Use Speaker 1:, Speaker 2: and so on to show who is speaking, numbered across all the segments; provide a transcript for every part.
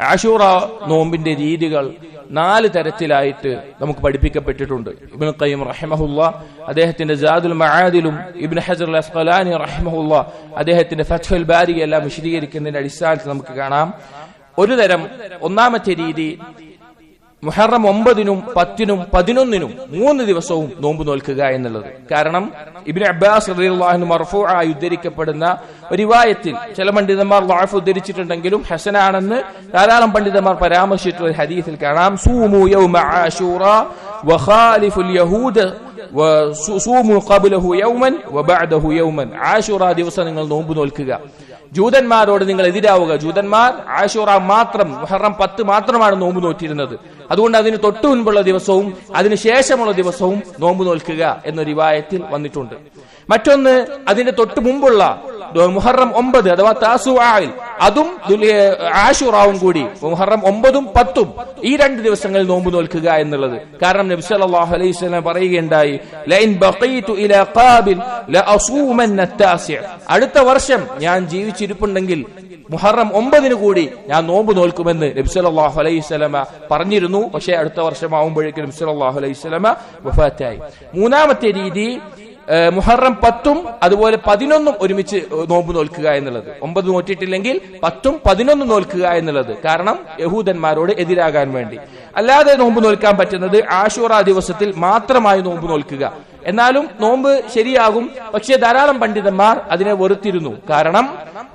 Speaker 1: ആശൂറ നോമ്പിന്റെ രീതികൾ 4 തരത്തിലായിട്ട് നമുക്ക് പഠിപ്പിക്കപ്പെട്ടിട്ടുണ്ട്. ഇബ്നുൽ ഖയ്യിം റഹിമഹുല്ലാഹ് അദ്ദേഹത്തിന്റെ സാദുൽ മആദിലും ഇബ്നു ഹജർ അൽ അസ്ഖലാനി റഹിമഹുല്ലാഹ് അദ്ദേഹത്തിന്റെ ഫത്ഹുൽ ബാരി എല്ലാം വിശദീകരിക്കുന്നതിന്റെ അടിസ്ഥാനത്തിൽ നമുക്ക് കാണാം. ഒരു തരം ഒന്നാമത്തെ രീതി മുഹറം 9-നും 10-നും 11-നും 3 ദിവസവും നോമ്പ് നോൽക്കുക എന്നുള്ളത്. കാരണം ഇബ്നു അബ്ബാസ് റളിയല്ലാഹു അൻഹു മർഫൂആയി ഉദ്ധരിക്കപ്പെടുന്ന ഒരു റിവായത്തിൽ ചില പണ്ഡിതന്മാർ ളഅഫ് ഉദ്ധരിച്ചിട്ടുണ്ടെങ്കിലും ഹസനാണെന്ന് ധാരാളം പണ്ഡിതന്മാർ പരാമർശിച്ചിട്ടുള്ള ഒരു ഹദീസിൽ കാണാം, സൂമു യൗമ ആശൂറ വഖാലിഫുൽ യഹൂദ വസൂമു ഖബ്ലഹു യൗമൻ വബഅദഹു യൗമൻ. ആശൂറ ദിവസം നിങ്ങൾ നോമ്പ് നോൽക്കുക, ജൂതന്മാരോട് നിങ്ങൾ എതിരാവുക. ജൂതന്മാർ ആശൂറ മാത്രം മുഹറം 10 മാത്രമാണ് നോമ്പ് നോറ്റിരുന്നത്. അതുകൊണ്ട് അതിന് തൊട്ടു മുൻപുള്ള ദിവസവും അതിന് ശേഷമുള്ള ദിവസവും നോമ്പ് നോൽക്കുക എന്ന റിവായത്തിൽ വന്നിട്ടുണ്ട്. മറ്റൊന്ന് അതിന്റെ തൊട്ടു മുമ്പുള്ള മുഹറം 9 അഥവാ താസുആയിൽ അതും ആശൂറാവും കൂടി മുഹറം 9-ഉം 10-ഉം ഈ 2 ദിവസങ്ങളിൽ നോമ്പ് നോൽക്കുക എന്നുള്ളത്. കാരണം നബി സല്ലല്ലാഹു അലൈഹി വസല്ലം പറയുകയുണ്ടായി, ലഇൻ ബഖീതു ഇലാ ഖാബിൽ ലഅസൂമന്ന അത്താസിഅ, അടുത്ത വർഷം ഞാൻ ജീവിച്ചിരിപ്പുണ്ടെങ്കിൽ മുഹറം 9-ന് കൂടി ഞാൻ നോമ്പ് നോൽക്കുമെന്ന് നബി സല്ലല്ലാഹു അലൈഹി വസല്ലം പറഞ്ഞിരുന്നു. പക്ഷേ അടുത്ത വർഷമാവുമ്പോഴേക്കും നബി സല്ലല്ലാഹു അലൈഹി വസല്ലം വഫാത്തായി. മൂന്നാമത്തെ രീതി മുഹറം 10-ഉം അതുപോലെ 11-ഉം ഒരുമിച്ച് നോമ്പ് നോൽക്കുക എന്നുള്ളത്. 9 നോറ്റിട്ടില്ലെങ്കിൽ 10-ഉം 11-ഉം നോൽക്കുക എന്നുള്ളത്. കാരണം യഹൂദന്മാരോട് എതിരാകാൻ വേണ്ടി. അല്ലാതെ നോമ്പ് നോൽക്കാൻ പറ്റുന്നത് ആശൂറ ദിവസത്തിൽ മാത്രമായി നോമ്പ് നോൽക്കുക. എന്നാലും നോമ്പ് ശരിയാകും. പക്ഷേ ധാരാളം പണ്ഡിതന്മാർ അതിനെ വെറുത്തിരുന്നു. കാരണം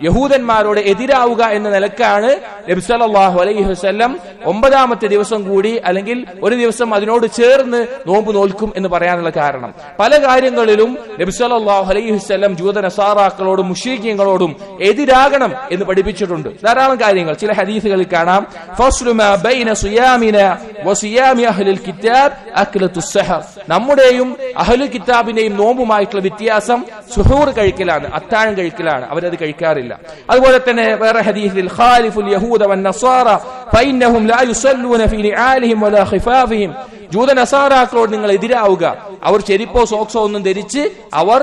Speaker 1: യഹൂദന്മാരോട് എതിരാവുക എന്ന നിലക്കാണ് നബി സല്ലല്ലാഹു അലൈഹി വസല്ലം 9-ാമത്തെ ദിവസം കൂടി അല്ലെങ്കിൽ ഒരു ദിവസം അതിനോട് ചേർന്ന് നോമ്പ് നോൽക്കും എന്ന് പറയാനുള്ള കാരണം. പല കാര്യങ്ങളിലും നബി സല്ലല്ലാഹു അലൈഹി വസല്ലം ജൂത നസാറാക്കളോടും മുശ്രിക്കീങ്ങളോടും എതിരാകണം എന്ന് പഠിപ്പിച്ചിട്ടുണ്ട്. ധാരാളം കാര്യങ്ങൾ ചില ഹദീസുകളിൽ കാണാം, ഫസ്ലു മാ ബൈന സിയാമിനാ വസിയാമി അഹ്ലിൽ കിതാബ് അക്ലത്തുസ് സഹർ, നമ്മുടെയും അഹ്ലുൽ കിതാബിന്റെയും നോമ്പുമായിട്ടുള്ള വ്യത്യാസം സുഹൂർ കഴിക്കലാണ്, അത്താഴം കഴിക്കലാണ്. അവരത് കഴിക്കാറില്ല. അതുപോലെ തന്നെ വേറെ ഹദീസിൽ ഖാലിഫുൽ യഹൂദ വൻ നസാറ ഫഇന്നഹും ലാ യുസല്ലൂന ഫീ നിആലിഹിം വലാ ഖിഫാഫിഹിം, ജൂത നസാറാക്കളോട് നിങ്ങൾ എതിരാവുക. അവർ ചെരിപ്പോ സോക്സോ ഒന്നും ധരിച്ച് അവർ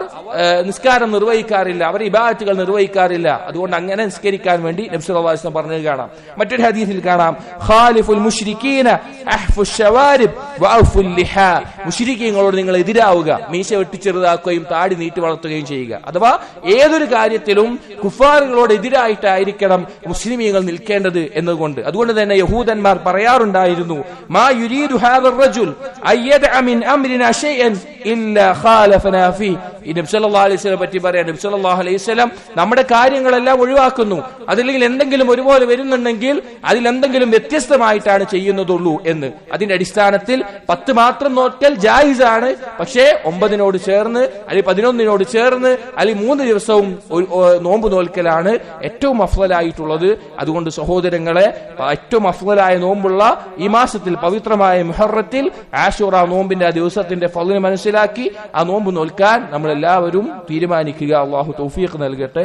Speaker 1: നിസ്കാരം നിർവഹിക്കാറില്ല, അവർ ഇബാദത്തുകൾ നിർവഹിക്കാറില്ല. അതുകൊണ്ട് അങ്ങനെ നിസ്കരിക്കാൻ വേണ്ടി നബി സല്ലല്ലാഹു അലൈഹി വസല്ലം പറഞ്ഞത് കാണാം. മറ്റൊരു ഹദീസിൽ കാണാം, ഖാലിഫുൽ മുശ്രിക്കീന അഹ്ഫുശ് ശവാരിബ് വഅഫുൽ ലിഹാ, മുശ്രിക്കീങ്ങളോട് നിങ്ങൾ എതിരാവുക, മീശ വെട്ടിച്ചെറുതാക്കുകയും താടി നീട്ടി വളർത്തുകയും ചെയ്യുക. അഥവാ ഏതൊരു കാര്യത്തിലും കുഫാറുകളോട് എതിരായിട്ടായിരിക്കണം മുസ്ലിമീങ്ങൾ നിൽക്കേണ്ടത് എന്നതുകൊണ്ട്. അതുകൊണ്ട് തന്നെ യഹൂദന്മാർ പറയാറുണ്ടായിരുന്നു, മാ യുരീദു ഹാദർ റജുൽ അയ്യദഅ മിൻ അംരിനാ ശൈഅൻ ഇല്ലാ ഖാലഫനാ ഫീ. നബി സല്ലല്ലാഹു അലൈഹി വസല്ലം പറ്റി പറയാൻ, നബി സല്ലല്ലാഹു അലൈഹി വസല്ലം നമ്മുടെ കാര്യങ്ങളെല്ലാം ഒഴിവാക്കുന്നു, അതില്ലെങ്കിൽ എന്തെങ്കിലും ഒരുപോലെ വരുന്നുണ്ടെങ്കിൽ അതിലെന്തെങ്കിലും വ്യത്യസ്തമായിട്ടാണ് ചെയ്യുന്നതുള്ളൂ എന്ന്. അതിന്റെ അടിസ്ഥാനത്തിൽ 10 മാത്രം നോക്കൽ ജായിസാണ്. പക്ഷേ 9-നോട് ചേർന്ന് അല്ലെങ്കിൽ 11-നോട് ചേർന്ന് അല്ലെങ്കിൽ 3 ദിവസവും നോമ്പ് നോൽക്കലാണ് ഏറ്റവും അഫ്ളലായിട്ടുള്ളത്. അതുകൊണ്ട് സഹോദരങ്ങളെ, ഏറ്റവും അഫ്ളലായ നോമ്പുള്ള ഈ മാസത്തിൽ പവിത്രമായ മുഹറത്തിൽ ആശൂറ നോമ്പിന്റെ ആ ദിവസത്തിന്റെ ഫള് മനസ്സിലാക്കി ആ നോമ്പ് നോൽക്കാൻ നമ്മളെല്ലാവരും തീരുമാനിക്കുക. അല്ലാഹു തൗഫീഖ് നൽകട്ടെ.